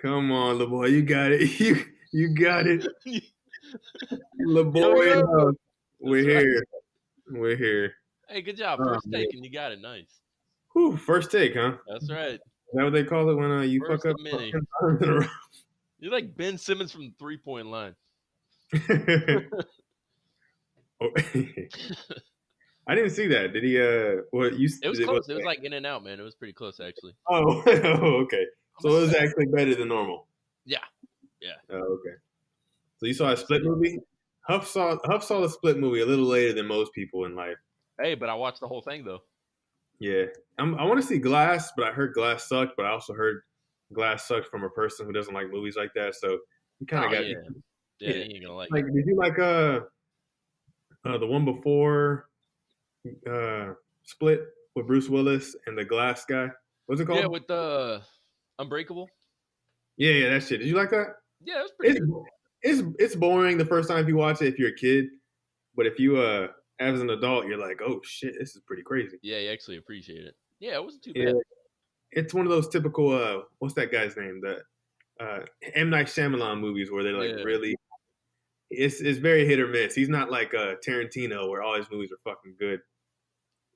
Come on, Laboy, you got it. You got it, Yo, Laboy. yo. We're That's right. here. We're here. Hey, good job. Oh First man. take, and you got it. Nice. Whew, first take, huh? That's right. Is that what they call it when you fuck First up of many. 10 times in a row? You're like Ben Simmons from the 3-point line. Oh, I didn't see that. Did he? What you? It was close. It was like in and out, man. It was pretty close, actually. Oh, okay. So it was actually better than normal. Yeah, yeah. Oh, okay. So you saw a Split movie? Huff saw the Split movie a little later than most people in life. Hey, but I watched the whole thing though. Yeah, I want to see Glass, but I heard Glass sucked. But I also heard Glass sucked from a person who doesn't like movies like that. So you kind of got yeah. Yeah, you ain't gonna like it. Did you like the one before Split with Bruce Willis and the Glass guy? What's it called? Yeah, with the Unbreakable. Yeah, that shit. Did you like that? Yeah, it was pretty good. It's boring the first time if you watch it if you're a kid, but if you as an adult you're like, oh shit, this is pretty crazy. Yeah, you actually appreciate it. Yeah, it wasn't too bad. It's one of those typical what's that guy's name? The M. Night Shyamalan movies where they're like really. It's very hit or miss. He's not like Tarantino where all his movies are fucking good.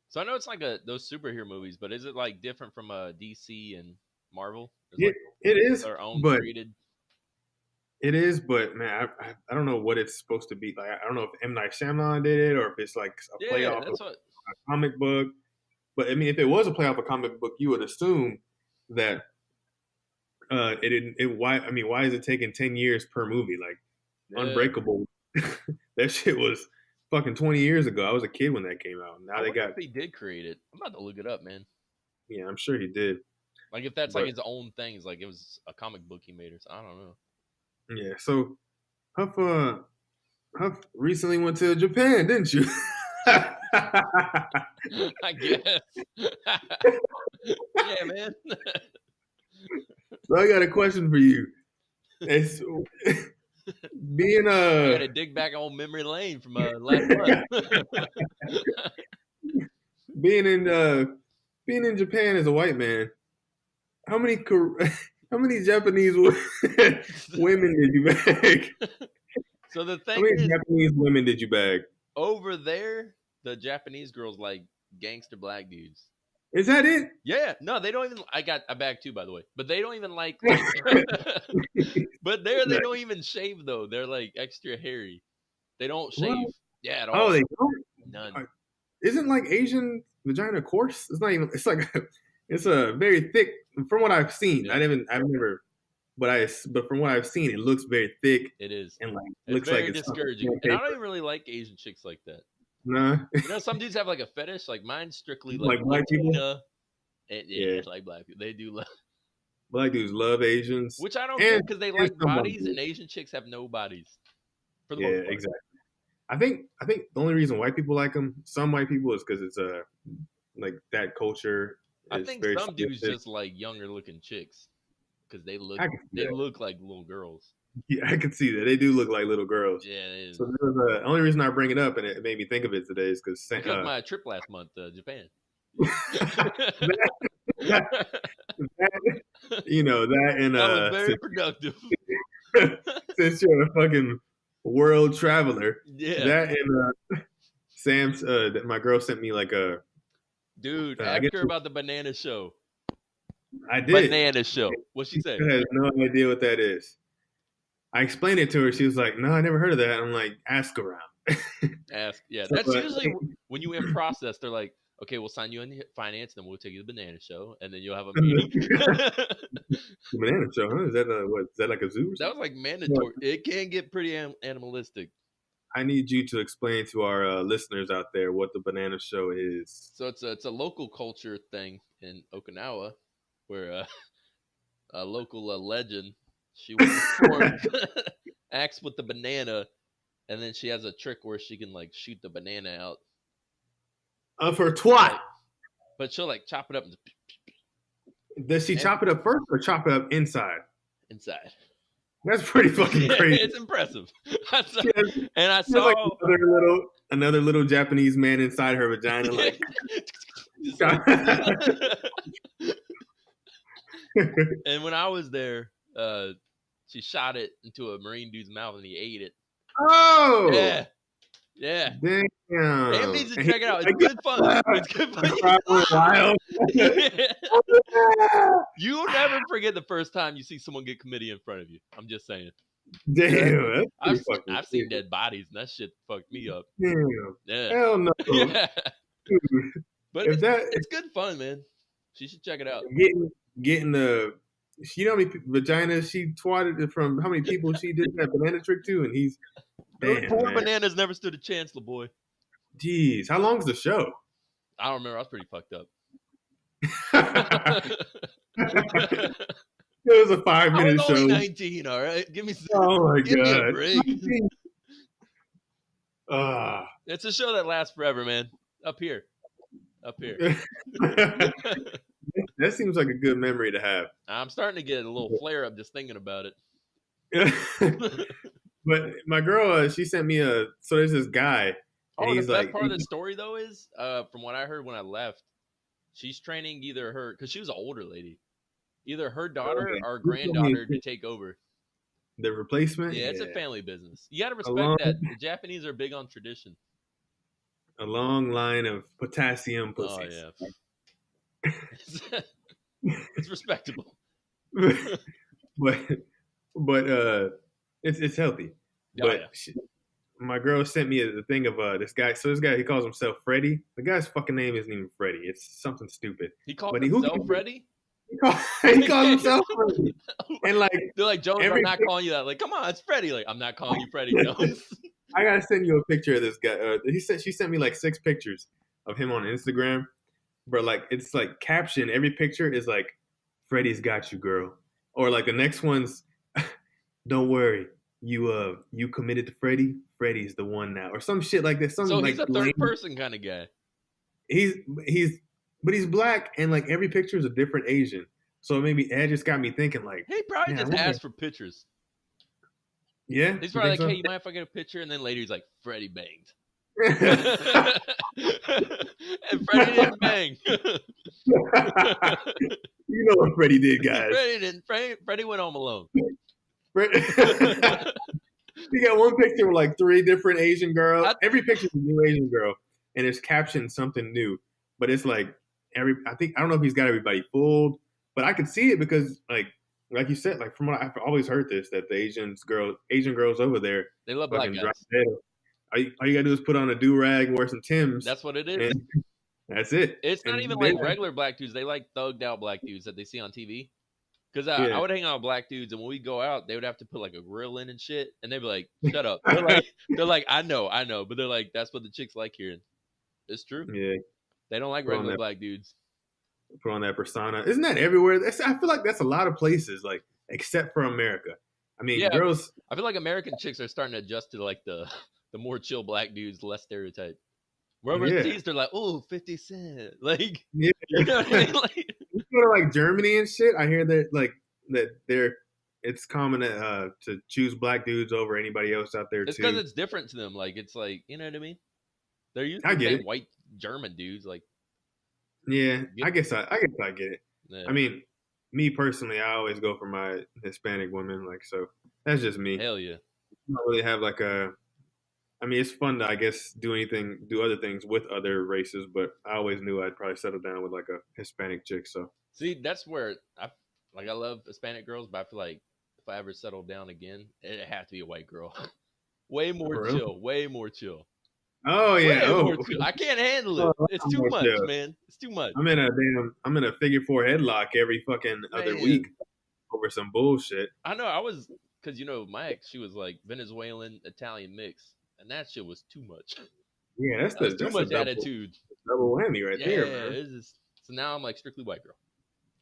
So I know it's like those superhero movies, but is it like different from DC and Marvel? It is their own but created. It is, but man, I don't know what it's supposed to be. Like I don't know if M. Night Shyamalan did it or if it's like a play off of a comic book. But I mean, if it was a play off a comic book, you would assume that why is it taking 10 years per movie? Like Unbreakable, that shit was fucking 20 years ago. I was a kid when that came out. Now he did create it. I'm about to look it up, man. Yeah, I'm sure he did. Like if that's like his own thing, it's like it was a comic book he made or something. I don't know. Yeah, so Huff recently went to Japan, didn't you? I guess. Yeah, man. So I got a question for you. It's being I got to dig back on memory lane from last month. being in Japan as a white man, how many Japanese women did you bag? So the thing how many Japanese women did you bag? Over there, the Japanese girls like gangster black dudes. Is that it? Yeah. No, they don't even. I bagged two, by the way, but they don't even like. But they don't even shave though. They're like extra hairy. They don't shave. What? Yeah, at all. Oh, they don't. None. Isn't like Asian vagina coarse? It's not even. It's like it's a very thick. From what I've seen, yeah. I've never. But from what I've seen, it looks very thick. It is, and like it's looks very like it's discouraging. And I don't even really like Asian chicks like that. Nah. You know, some dudes have like a fetish. Like mine's strictly like black people. And, yeah, like black people. They do love. Black dudes love Asians, which I don't get because they like bodies, and Asian chicks have no bodies. For the most part. Exactly. I think the only reason white people like them, some white people, is because it's like that culture. I think some dudes just like younger looking chicks because they look like little girls. Yeah, I can see that. They do look like little girls. Yeah, it is. So the only reason I bring it up, and it made me think of it today, is because my trip last month to Japan. You know that, and that was very productive. Since you're a fucking world traveler, yeah. That and Sam's, my girl sent me like a. Dude, ask her about the banana show. I did. Banana show. What she said? She has no idea what that is. I explained it to her. She was like, "No, I never heard of that." I'm like, "Ask around." Ask, yeah. So, that's usually when you in process. They're like, "Okay, we'll sign you in finance, then we'll take you to the banana show, and then you'll have a meeting." Banana show, huh? Is that like a zoo? Or that was like mandatory. It can get pretty animalistic. I need you to explain to our listeners out there what the banana show is. So it's a local culture thing in Okinawa, where a local legend, she acts with the banana, and then she has a trick where she can like shoot the banana out of her twat. But she'll like chop it up. Does she chop it up first or chop it up inside? Inside. That's pretty fucking crazy. It's impressive. I saw like another little Japanese man inside her vagina, like. And when I was there, she shot it into a Marine dude's mouth and he ate it. Oh, yeah. damn! Sam needs to check it out. It's good fun. It's good fun. Wild. You'll never forget the first time you see someone get chlamydia in front of you. I'm just saying. Damn, I've seen dead bodies and that shit fucked me up. Damn. Yeah. Hell no. Yeah. But it's good fun, man. She should check it out. Getting the, you know how many vaginas she twatted from, how many people she did that banana trick to, and he's damn, poor man. Bananas never stood a chance, Laboy. Jeez, how long's the show? I don't remember. I was pretty fucked up. It was a 5-minute show. Only 19, all right. Give me God. Me a break. It's a show that lasts forever, man. Up here. That seems like a good memory to have. I'm starting to get a little flare up just thinking about it. But my girl, she sent me so there's this guy. And he's the best part of the story though is, from what I heard when I left, she's training either her, because she was an older lady, either her daughter or granddaughter to take over. The replacement? Yeah, it's a family business. You got to respect that. The Japanese are big on tradition. A long line of potassium pussies. Oh, yeah. It's respectable. but it's healthy. Oh, but my girl sent me the thing of this guy. So this guy, he calls himself Freddy. The guy's fucking name isn't even Freddy. It's something stupid. He calls himself Freddy? He calls himself Freddy. And like, they're like, Jones, I'm not calling you that. Like, come on, it's Freddy. Like, I'm not calling you Freddy, Jones. I gotta send you a picture of this guy. She sent me like 6 pictures of him on Instagram. But like, it's like caption. Every picture is like, Freddy's got you, girl. Or like the next one's, don't worry, you committed to Freddy. Freddy's the one now, or some shit like that. So he's a third person kind of guy. But he's black, and like every picture is a different Asian. So maybe that just got me thinking, like, he probably just asked for pictures. Yeah, he's probably like, hey, you mind if I get a picture? And then later he's like, Freddy banged. And Freddy didn't bang. You know what Freddy did, guys. Freddy didn't. Freddy went home alone. You got one picture with like 3 different Asian girls. Every picture is a new Asian girl, and it's captioned something new. But it's like I don't know if he's got everybody fooled, but I could see it because like you said, like from what I've always heard this, that the Asian girls over there, they love black guys. All you gotta do is put on a do-rag and wear some Timbs. That's what it is. That's it. It's not even like regular black dudes. They like thugged out black dudes that they see on TV. Because I would hang out with black dudes, and when we go out, they would have to put like a grill in and shit, and they'd be like, "Shut up." They're like, I know, but they're like, that's what the chicks like here. It's true. Yeah, they don't like regular black dudes. Put on that persona. Isn't that everywhere? I feel like that's a lot of places, like except for America. I mean, girls. I feel like American chicks are starting to adjust to like the more chill black dudes, less stereotype. Where overseas, they're like, "Oh, 50 Cent," like, you know what I mean? Like, you go to like Germany and shit. I hear that it's common to choose black dudes over anybody else out there. It's because it's different to them. Like, it's like, you know what I mean? They're used to white German dudes. Like, yeah, I guess I get it. Yeah. I mean, me personally, I always go for my Hispanic women. Like, so that's just me. Hell yeah. I don't really have like I mean, it's fun to, I guess, do other things with other races, but I always knew I'd probably settle down with like a Hispanic chick. So see, that's where I love Hispanic girls, but I feel like if I ever settle down again, it'd have to be a white girl. Way more chill. Oh yeah, I can't handle it. It's too much, man. It's too much. I'm in a figure 4 headlock every fucking other week over some bullshit. I know. Because my ex, she was like Venezuelan Italian mix. And that shit was too much. Yeah, that's too much attitude. Double whammy right there, man. So now I'm like strictly white girl.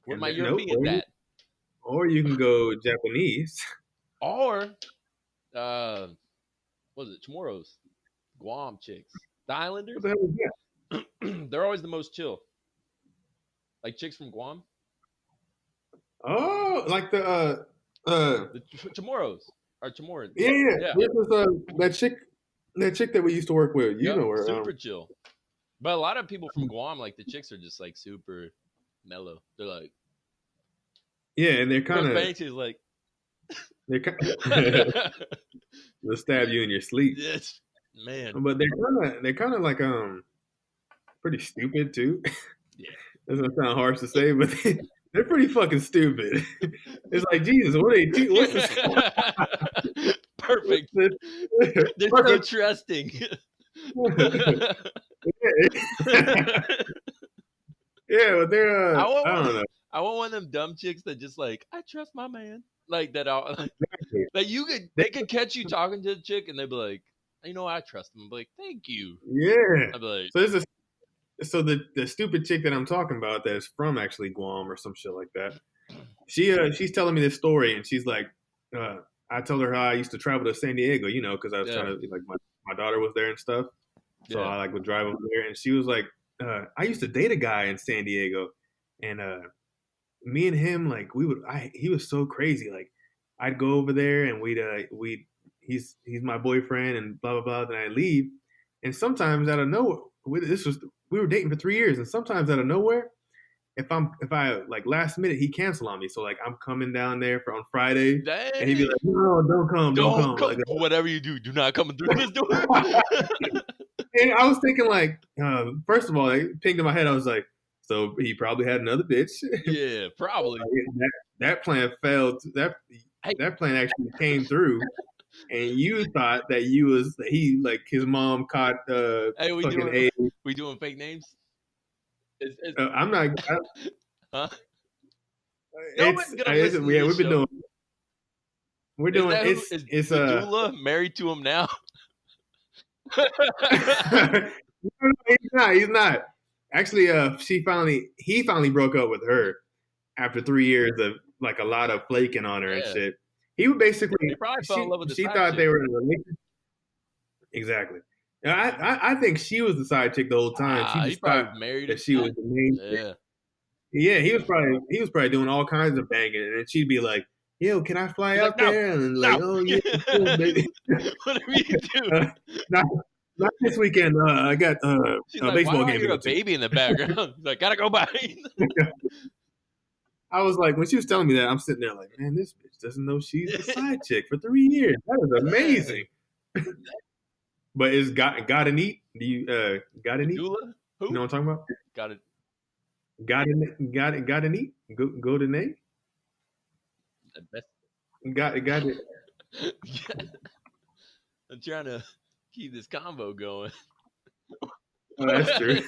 Where my European at? Or you can go Japanese. Or, what was it? Chamorros. Guam chicks. The Islanders. What the hell is that? They're always the most chill. Like chicks from Guam. Oh, like the Chamorros. Or Chamorros. Yeah. This is that chick that we used to work with. You know her. Super chill. But a lot of people from Guam, like the chicks are just like super mellow. They're like, yeah, and they're kind of. Banks is like, They'll stab you in your sleep. Yes, man. But they're kind of like pretty stupid too. Yeah. That's gonna sound harsh to say, but they're pretty fucking stupid. It's like Jesus, what are they? What's this? Perfect. What's this? They're so trusting. Yeah, but they're I don't know. I want one of them dumb chicks that just like, I trust my man. Like that all like they could catch you talking to the chick and they'd be like, you know, I trust him. I'd be like, thank you. Yeah. I'd be like, so the stupid chick that I'm talking about that is from actually Guam or some shit like that. She's telling me this story and she's like, I told her how I used to travel to San Diego, you know, because I was trying to like my daughter was there and stuff. So I like would drive over there and she was like, I used to date a guy in San Diego and me and him like he was so crazy. Like I'd go over there and he's my boyfriend and blah blah blah. Then I leave, and sometimes out of nowhere, we were dating for 3 years, and sometimes out of nowhere, if I like last minute he cancel on me. So like I'm coming down there on Friday, and he'd be like, no, don't come. Like, whatever you do not come through this door. And I was thinking like, first of all, it pinged in my head. I was like, so he probably had another bitch. Yeah, probably. That plan failed. That plan actually came through, and you thought that he like his mom caught we doing fake names? I'm not. Huh? We've been doing. We're doing. It's Dula married to him now. No, he's not. Actually, he finally broke up with her after 3 years of like a lot of flaking on her and shit. He would basically. He probably fell in love with the she side thought chick. They were in a relationship. Exactly. I think she was the side chick the whole time. She just thought that she was the main chick. Yeah, he was probably doing all kinds of banging, and then she'd be like, "Yo, can I fly out there?" And like, "Oh yeah, cool, baby." Whatever you do. Not this weekend. I got a baseball game. Why a baby in the background? He's like, gotta go by. I was like, when she was telling me that, I'm sitting there like, man, this bitch doesn't know she's the side chick for 3 years. That is amazing. But is gotta neat? Do you gotta neat? Who? You know what I'm talking about? Got it. Gotta neat? Go to Nate? Got it. I'm trying to keep this combo going. Oh, that's true.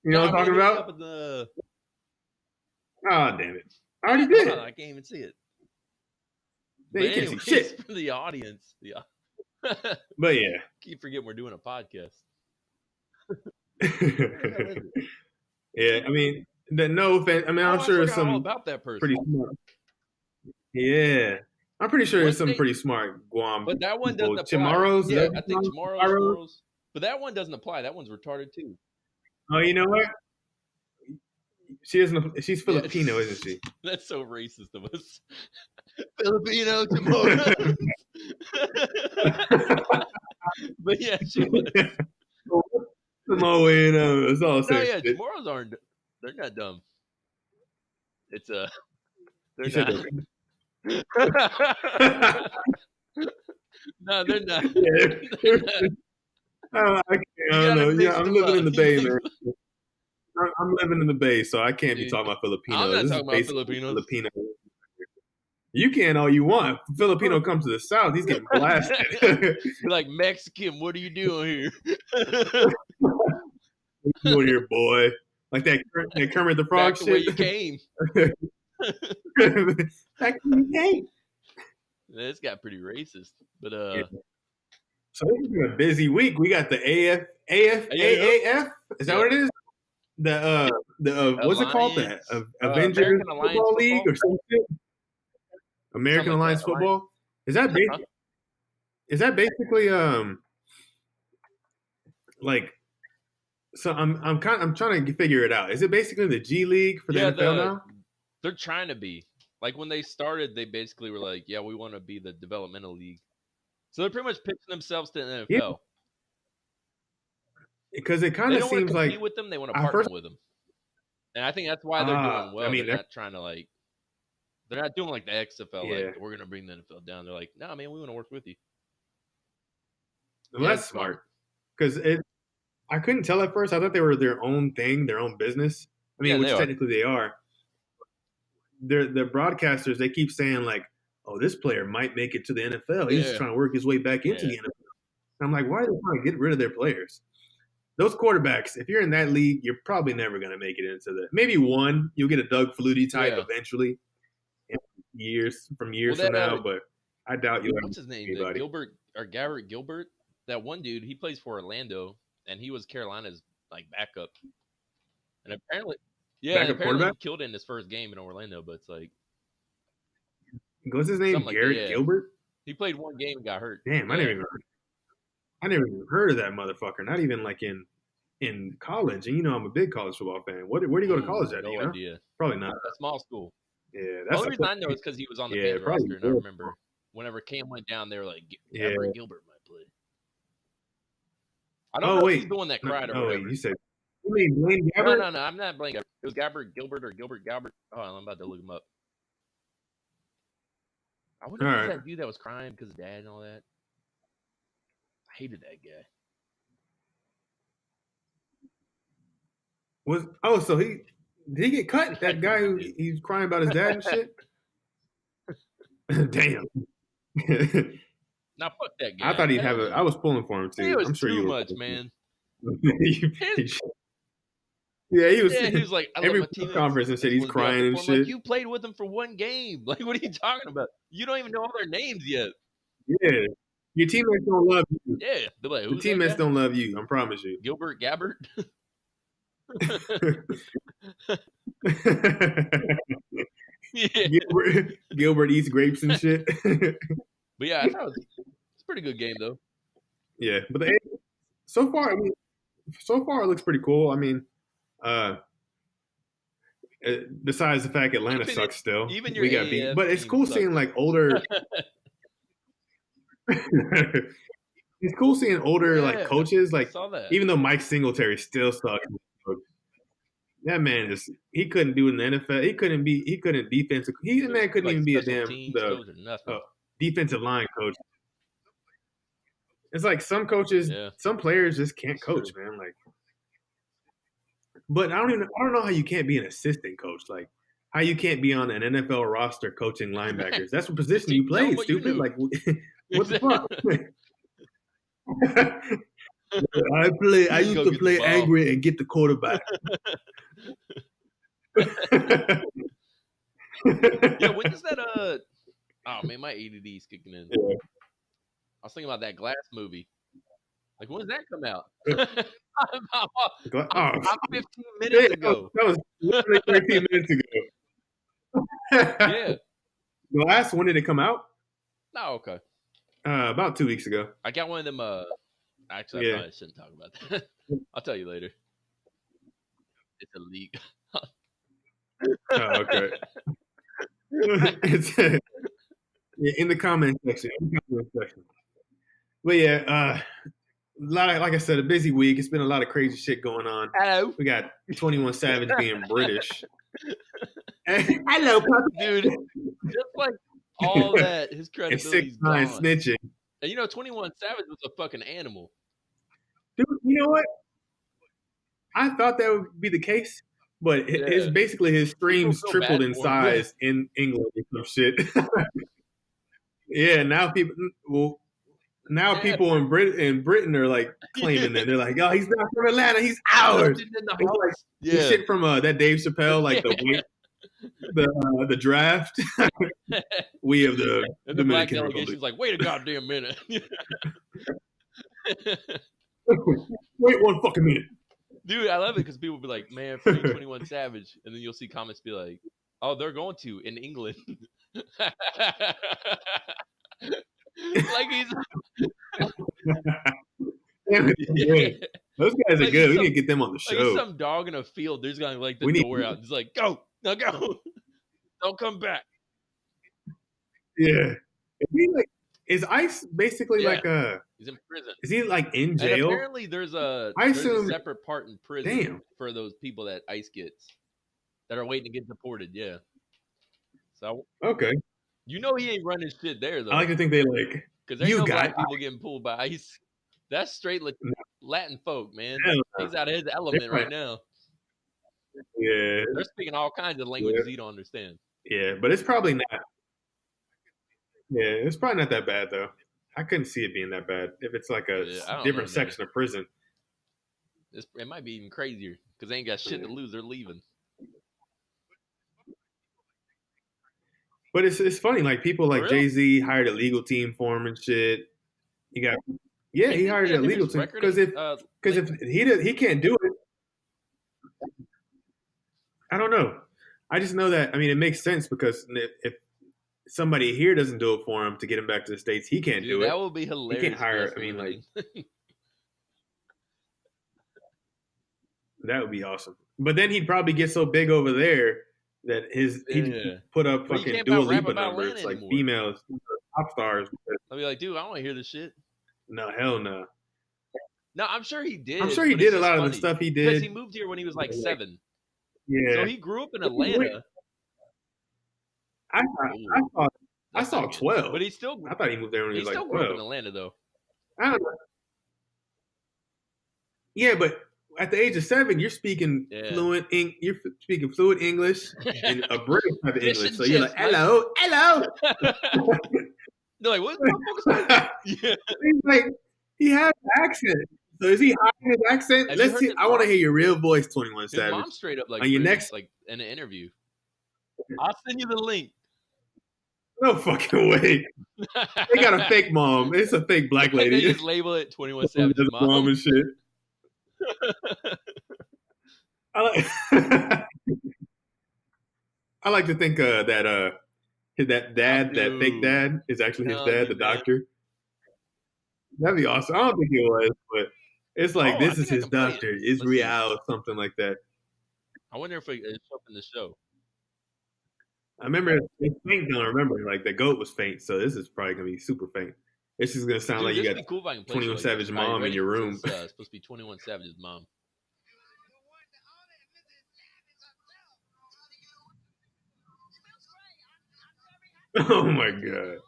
You know what I'm talking about? Oh, damn it. I already did. I can't even see it. Yeah, you can't see shit. For the audience. Yeah. But yeah. Keep forgetting we're doing a podcast. Yeah, I mean, no offense. I mean, I'm sure there's some about that person. Pretty smart. Yeah. I'm pretty sure there's some pretty smart Guam. But that one doesn't apply. Chamorros? Yeah, I think Chamorros. But that one doesn't apply. That one's retarded too. Oh, you know what? She doesn't. She's Filipino, isn't she? That's so racist of us. Filipino Chamorros. But yeah, she was. Samoan, it's all same. No, yeah, Chamorros aren't. They're not dumb. It's they're not. No, they're not. I don't know. Yeah, I'm living in the Bay, man. I'm living in the Bay, so I can't be talking about Filipinos. I'm not talking about Filipinos. Filipino. You can all you want. If Filipino comes to the South, he's getting blasted. You're like, Mexican, what are you doing here? What are you doing here, boy? Like that Kermit the Frog Back shit. to where you came. Back to where you came. This got pretty racist, but Yeah. So it's been a busy week. We got the AAF. Is that what it is? The what's it called? The Avengers Football League or something? American Alliance Football. Is that basically like? So I'm trying to figure it out. Is it basically the G League for the NFL now? They're trying to be. Like when they started, they basically were like, "Yeah, we want to be the developmental league." So they're pretty much pitching themselves to the NFL. Because it kind of seems like with them, they want to partner with them, and I think that's why they're doing well. I mean, they're not trying to like They're not doing like the XFL, Yeah. like we're gonna bring the NFL down. They're like, nah, man, we want to work with you. Well, Yeah, that's it's smart because I couldn't tell at first. I thought they were their own thing, their own business. I mean, Yeah, they which are. technically they are. The broadcasters, they keep saying like, "Oh, this player might make it to the NFL. He's just trying to work his way back into the NFL." And I'm like, why are they trying to get rid of their players? Those quarterbacks, if you're in that league, you're probably never going to make it into the. Maybe one, you'll get a Doug Flutie type eventually, years from now. But I doubt you'll. What's his name? Gilbert or Garrett Gilbert? That one dude, he plays for Orlando, and he was Carolina's like backup. And apparently, apparently he killed it in his first game in Orlando. But it's like, what's his name? Garrett Gilbert. He played one game and got hurt. Damn, I never even heard of that motherfucker. Not even like in college. And you know, I'm a big college football fan. Where do you go to college at? No idea. Probably not. A small school. Yeah, that's the only reason I know is because he was on the Panthers roster, and I remember whenever Cam went down, they were like, Garrett Gilbert might play. I don't know if he's the one that cried or whatever. You said, you mean Blaine Gabbert? No, I'm not Blaine Gabbert. It was Gabbert Gilbert or Gilbert Gabbert. Oh, I'm about to look him up. I wonder if it was that dude that was crying because of dad and all that. I hated that guy. So did he get cut? That guy who he's crying about his dad and shit? Damn. Now fuck that guy. I thought he'd have I was pulling for him too. I'm sure too much, man. Yeah, he was. Yeah, he was like every conference and shit. He's crying and shit. Like, you played with them for one game. Like, what are you talking about? You don't even know all their names yet. Yeah, your teammates don't love you. Yeah, like, your teammates don't love you. I promise you. Gilbert Gabbert. Gilbert eats grapes and shit. But yeah, I thought it's a pretty good game though. Yeah, but so far it looks pretty cool. I mean, besides the fact Atlanta sucks still, even your we got beat. But it's cool seeing like older. It's cool seeing older like coaches, like even though Mike Singletary still sucks. That man he couldn't do it in the NFL. He couldn't defensive. The man couldn't even be a damn defensive line coach. It's like some coaches, some players just can't coach, man. Like, but I don't know how you can't be an assistant coach. Like, how you can't be on an NFL roster coaching linebackers. That's what position you played, stupid. Like, what the fuck? I used to play angry and get the quarterback. Yeah, when is that? Oh man, my ADD is kicking in. Yeah. I was thinking about that Glass movie. Like, when does that come out? I'm 15 minutes ago. That was literally 13 minutes ago. Yeah. Glass, when did it come out? Oh, okay. About 2 weeks ago. I got one of them. Actually, I probably shouldn't talk about that. I'll tell you later. It's a leak. Oh, okay. It's in the comment section. But yeah, like I said, a busy week. It's been a lot of crazy shit going on. Hello. We got 21 Savage being British. Hello, puppy. Dude. Just like all that, his credibility is gone. 6ix9ine snitching. And 21 Savage was a fucking animal. Dude, you know what? I thought that would be the case, but it's basically his streams tripled in size in England or some shit. Yeah, now people in Britain are like claiming that. They're like, "Oh, he's not from Atlanta, he's ours." It's like the shit from that Dave Chappelle, like the draft. We have the Dominican Republic. Like, wait a goddamn minute. Wait one fucking minute. Dude, I love it because people will be like, man, free 21 Savage. And then you'll see comments be like, oh, they're going to in England. Like he's. Yeah. Those guys are good. We need to get them on the show. Like some dog in a field. There's going to like the door out. He's like, go. Now go. Don't come back. Yeah. Is Ice basically like he's in prison. Is he like in jail? And apparently there's a separate part in prison for those people that Ice gets that are waiting to get deported. Yeah. So Okay. you know he ain't running shit there I though, like to think they like because there ain't you no got black people getting pulled by ICE. That's straight no, Latin folk, man. hell no. He's out of his They element right might- now. Yeah, They're speaking all kinds of yeah, languages he don't understand. yeah, but it's probably not. Yeah, it's probably not that bad though. I couldn't see it being that bad if it's like a Yeah, I don't know, different man. section of prison. It might be even crazier because they ain't got shit to lose. They're leaving. But it's funny, like people For like real? Jay-Z hired a legal team for him and shit. You got yeah, And he didn't he hired a have legal his team record because if linked? he can't do it, I don't know. I just know that I mean it makes sense because if somebody here doesn't do it for him to get him back to the states, he can't Dude, do it. that would be He can't hilarious if hire. that's I the mean, like thing. that would be awesome. But then he'd probably get so big over there that he'd Yeah. put up But you fucking can't Dua rap Lipa about Atlanta numbers like anymore. females, pop stars. I'll be like, dude, I don't want to hear this shit. No, hell no. No, I'm sure he did. I'm sure he but it's did a just lot of the funny stuff he because did. he moved here when he was like Like, 7. So yeah, he grew up in wait, Atlanta. I Ooh, thought I that's saw not good. 12. But he still I thought he moved there when he was like grew up in 12. Atlanta though. I don't know. Yeah, but at the age of 7, you're speaking Yeah. fluent you're speaking fluent English and a British type of Fish English. and So you're like, chips, mate. hello. They're like, what the fuck is Yeah. He's like, he has an accent. So is he hiding his accent? Have you Let's heard see. his I want to mom? hear your real voice, 21 His Savage. mom straight up like On your British, next, like in an interview. I'll send you the link. no fucking way. They got a fake mom. It's a fake black They lady. just label it 21 Savage's Mom mom. and shit. I like, I like to think that dad, that fake Dude, dad, is actually his telling dad, you, the man. doctor. That'd be awesome. I don't think it was, but it's like Oh, I this is think I his can play it. doctor, Let's see. Israel, or something like that. I wonder if it's up in the show. I remember it's faint. Don't remember like the goat was faint, so this is probably gonna be super faint. This is gonna sound Dude, like you this would got be cool if I can play 21 shit like this. Savage All right, you mom in ready? your So room. it's supposed to be 21 Savage's mom. Oh my god.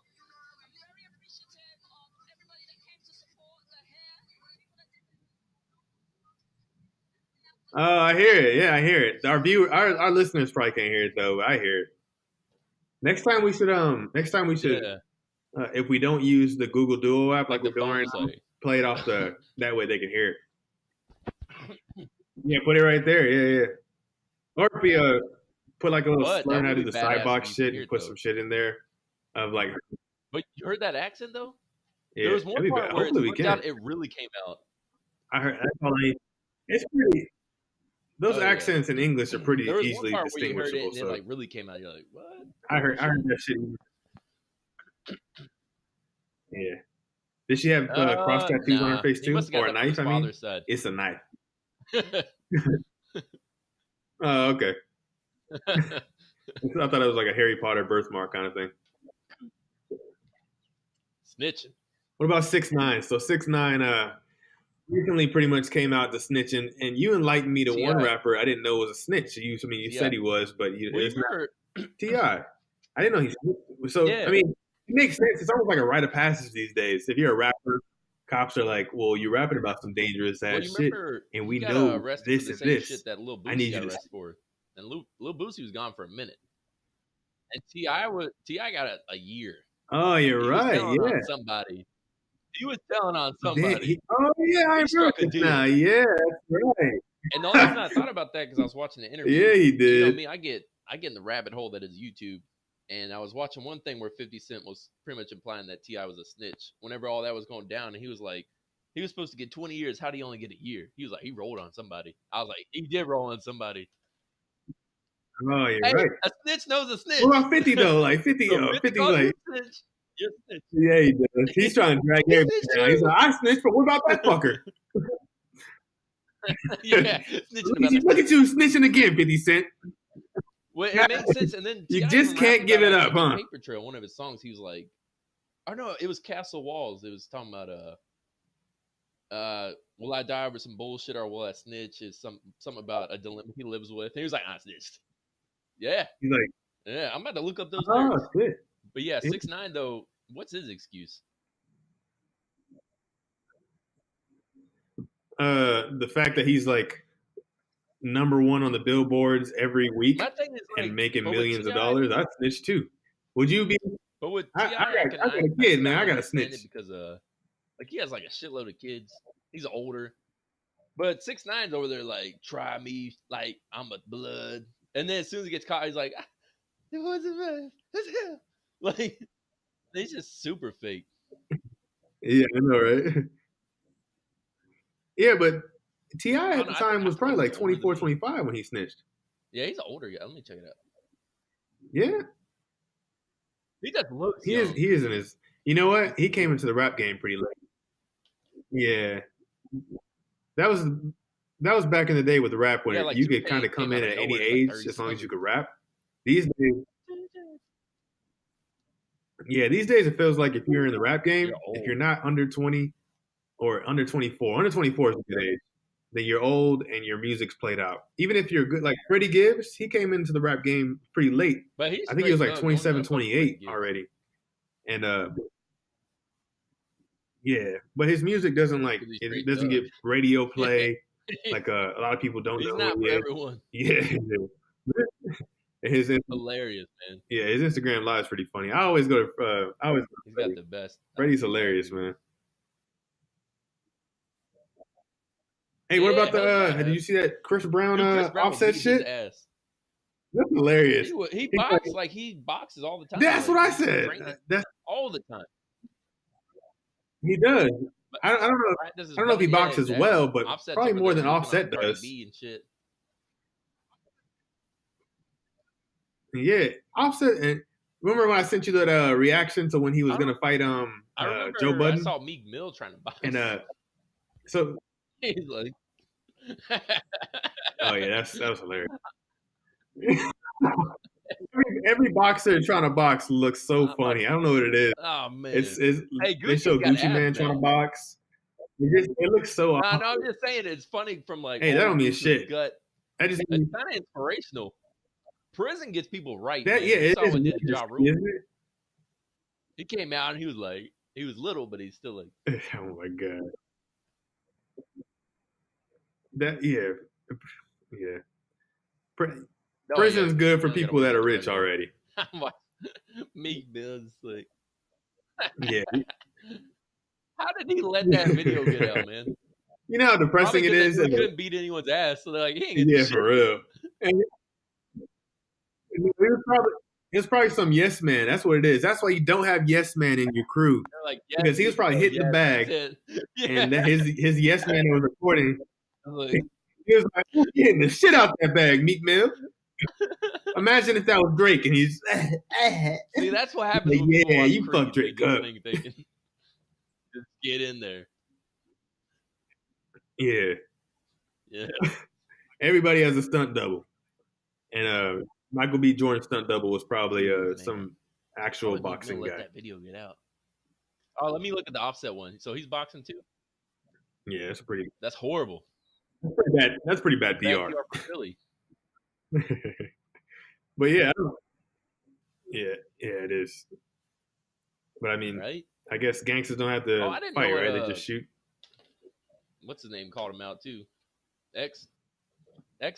Oh, I hear it. Yeah, I hear it. Our listeners probably can't hear it though, but I hear it. Next time we should Yeah, if we don't use the Google Duo app like like we're the doing phone right now, site. play it off that way they can hear it. Yeah, put it right there. Yeah, yeah. Or if we put like a little But learn that how would to be do the badass if sidebox you can shit hear and it put though. some shit in there of like But you heard that accent though? There yeah, was one that'd be part bad. where it Hopefully we turns can. out it really came out. I heard that's all I it's pretty those Oh yeah. accents in English are pretty There was one easily part where you heard it distinguishable. and it So like really came out. You're like, what? I Oh heard shit. that shit. Yeah. Did she have cross tattoos on her Nah. face He must too, have got or a that from knife? his I mean, father's side. it's a knife. Oh, okay. I thought it was like a Harry Potter birthmark kind of thing. Snitching. What about 6ix9ine? So 6ix9ine recently pretty much came out to snitching, and you enlightened me to one T.I. rapper I didn't know was a snitch. You said he was, but Well, you it's not remember? Ti. I didn't know he's so. Yeah. I mean, it makes sense. It's almost like a rite of passage these days. If you're a rapper, cops are like, "Well, you're rapping about some dangerous Well, ass you shit, remember and he we got know arrested this for the and same this. shit that Lil I Boosie need got you to." arrested for, and Lil Boosie was gone for a minute, and Ti got a year. Oh, you're He was right. telling on Yeah. somebody. He was telling on somebody. Oh yeah, I He remember struck a this now. deal. Yeah, that's right. And the only reason I thought about that because I was watching the interview. Yeah, he You know did. me, I get in the rabbit hole that is YouTube, and I was watching one thing where 50 Cent was pretty much implying that Ti was a snitch. Whenever all that was going down, and he was like, he was supposed to get 20 years. How do you only get a year? He was like, he rolled on somebody. I was like, he did roll on somebody. Oh, you're Hey, right. a snitch knows a snitch. What about 50 though? Like 50, So 50 calls like you a snitch. You're a snitch. yeah, he does. He's trying to drag He everybody snitched down. He's too. like, I snitched, but what about that fucker? Yeah, snitching about that. Look at you snitching again, 50 Cent. Well, it makes sense. And then You T.I. just even can't rapped give about it up, huh? Paper Trail, one of his songs. He was like, oh no, it was Castle Walls. It was talking about will I die over some bullshit or will I snitch? Is something about a dilemma he lives with. And he was like, I snitched. Yeah. He's like, Yeah, I'm about to look up those Oh lyrics. shit. But yeah, 6ix9ine though, what's his excuse? The fact that he's like #1 on the billboards every week My thing is and like, making but with millions of Ti, dollars, I'd snitch too. Would you be? but with I, Ti, I got I got a I kid, man. kind I of got to understand it snitch. because like he has like a shitload of kids. He's older, but 6ix9ine's over there like, try me, like I'm a blood, and then as soon as he gets caught, he's like, it wasn't me, it's him. Like he's just super fake. Yeah, I know, right? Yeah, but Ti I at don't the know. time I was feel like probably he's like older than 24, me. 25 when he snitched. Yeah, he's an older guy. Let me check it out. Yeah, He just looks he is. young. He is in his. You know what? He came into the rap game pretty late. Yeah, that was that was back in the day with the rap Yeah, when like you could kind 2K of come came out in of at any nowhere. He's like age as long as 37. you could rap. These days, yeah, these days it feels like if you're in the rap game, You're if you're old. not under 20 or under 24 is a good age, then you're old and your music's played out. Even if you're good, like Freddie Gibbs, he came into the rap game pretty late. But he's I think he was straight like thug. 27, I fuck with Freddie 28 Gibbs. already. And yeah, but his music doesn't like it doesn't thug. get radio Yeah. play. Like a lot of people don't He's know not him for yet. everyone. Yeah, his Hilarious, man. yeah, his Instagram live is pretty funny. I always go to He's got Freddie. the best. Freddie's hilarious, man. Hey, what Yeah, about the? hell yeah, Did man. you see that Chris Brown Dude, Chris Brown was Offset beating his shit? ass. That's hilarious. He He's like, boxes like he boxes all the time. that's Like what I he said. trains That's all the time. he does. But I don't know. practices I don't know if he yeah, boxes exactly. well, but Offset's probably over more there than ripping on Offset Cardi does. B and shit. Yeah, Offset. And remember when I sent you that reaction to when he was I don't. gonna fight I Joe remember I Budden? saw Meek Mill trying to And box. so He's like, oh yeah, that was hilarious. Every boxer trying to box looks so funny. I don't know what it is. oh man. It's Hey, they show Gucci's got Gucci abs Man trying now. to box. It looks so No, awesome. I'm just saying it's funny from like Hey, that don't mean Deuce's shit. gut. I just It's kind of inspirational. Prison gets people right, that man. yeah, You it saw is what did to Ja Rule. isn't it? He came out and he was like, he was little, but he's still like, Oh my god. That yeah. Prison's good for people that are rich already. Meek Mill's like, Yeah. how did he let that video get out, man? You know how depressing it is. He couldn't beat anyone's ass, so they're like, he ain't yeah, for real. And it was probably some yes man. That's what it is. That's why you don't have yes man in your crew. Like, yes, because he was probably hitting the bag, and his yes man was recording. Like, he was like, getting the shit out that bag, Meek Mill. Imagine if that was Drake and he's see, that's what happens like, when people yeah, watch you Creed. fuck Drake They up. think they can just get in there. Yeah. Yeah. Everybody has a stunt double. And Michael B. Jordan's stunt double was probably some actual boxing guy. Let that video get out. Oh, let me look at the Offset one. So he's boxing too? Yeah, that's horrible. That's pretty bad PR. Bad PR for Philly. But yeah, it is. But I mean, right? I guess gangsters don't have to fight, right? They just shoot. What's his name called him out too? X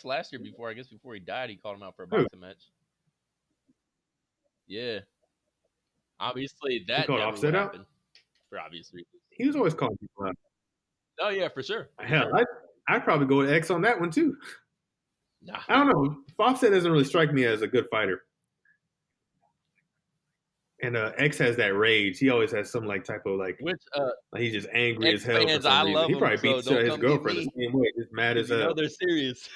last year before he died, he called him out for a boxing match. Yeah. Obviously that never Offset happened out? For obvious reasons. He was always calling people out. Oh yeah, for sure. Hell, I'd probably go with X on that one too. Nah. I don't know. Offset doesn't really strike me as a good fighter. And X has that rage. He always has some like type of like he's just angry X as hell for some reason. He probably beats his girlfriend the same way, just mad as hell. You know they're serious.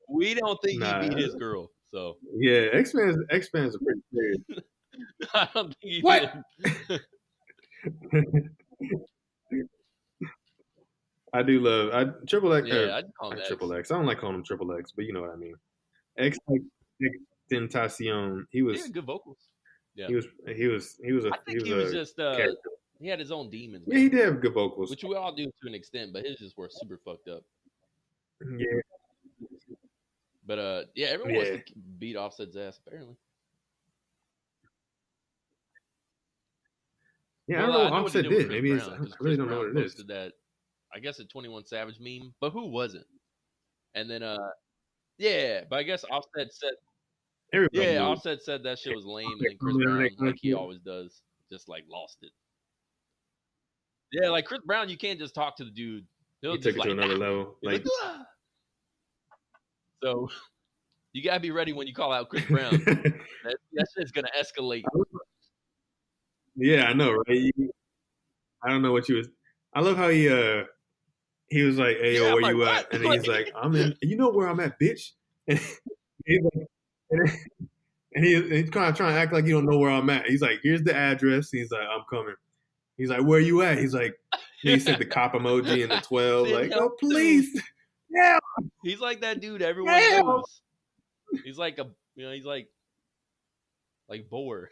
We don't think he beat his girl. So yeah, X-Men's are pretty serious. I don't think he did. I do love Triple X. Yeah, I'd call him Triple X. I don't like calling him Triple X, but you know what I mean. X Tentacion. He had good vocals. Yeah, he was. I think he was just. He had his own demons. Man. Yeah, he did have good vocals, which we all do to an extent, but his just were super fucked up. Yeah. But yeah, everyone wants to beat Offset's ass apparently. Yeah, I don't know what I know what he Offset did with did. Chris Maybe Brown I because really Chris don't know Brown what it is. posted that, I guess, a 21 Savage meme, but who wasn't? And then yeah, but I guess Offset said Everybody yeah, knew. Offset said that shit was lame, and Offset then Chris coming on that Brown, kind of like he shit. always does, just like lost it. Yeah, like Chris Brown, you can't just talk to the dude. He'll He just took it to like another level. he's like ah. So you gotta be ready when you call out Chris Brown. That shit's gonna escalate. Yeah, I know, right? I don't know what you was. I love how he was like, "Hey, yo, Yeah, I'm where like you what? at?" And then he's like, "I'm in. You know where I'm at, bitch." And he's like, and he's kind of trying to act like you don't know where I'm at. He's like, "Here's the address." He's like, "I'm coming." He's like, "Where you at?" He's like, he said the cop emoji and the 12. Send Like, "Oh, help too. please, yeah, He's like that dude everyone yeah." knows. He's like he's like Boar.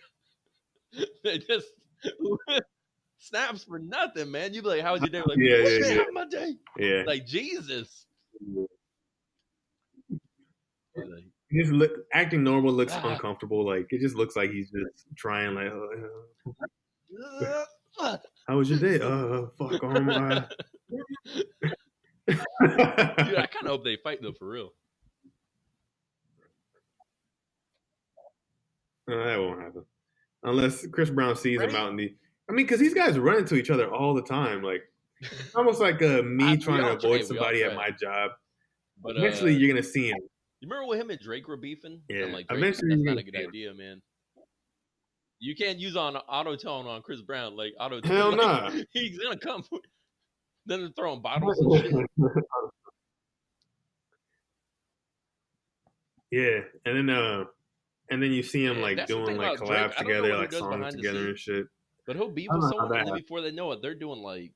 They just snaps for nothing, man. You be like, "How was your day?" Like, Yeah, "What's yeah, been yeah, happening my day?" yeah. Like Jesus. Like, He just acting normal looks ah, uncomfortable. Like it just looks like he's just trying. Like, how was your day? Fuck dude, I kind of hope they fight though for real. No, that won't happen unless Chris Brown sees him Right? out in the. I mean, because these guys run into each other all the time. Like almost like me trying to avoid We all somebody at tried. my job. But Eventually, you're gonna see him. you remember when him and Drake were beefing? Yeah, And like Drake, eventually that's you're not gonna a good see him. idea, man. You can't use on auto tone on Chris Brown. Like auto tone, Hell like nah. he's gonna come. Then they're throwing bottles and shit. Yeah, and then you see him Yeah, like that's the doing thing like about Drake. collabs I don't know together, what he like does songs behind the together scenes, and shit. but he'll beef I don't with know how someone, that and then happened. before they know it, they're doing like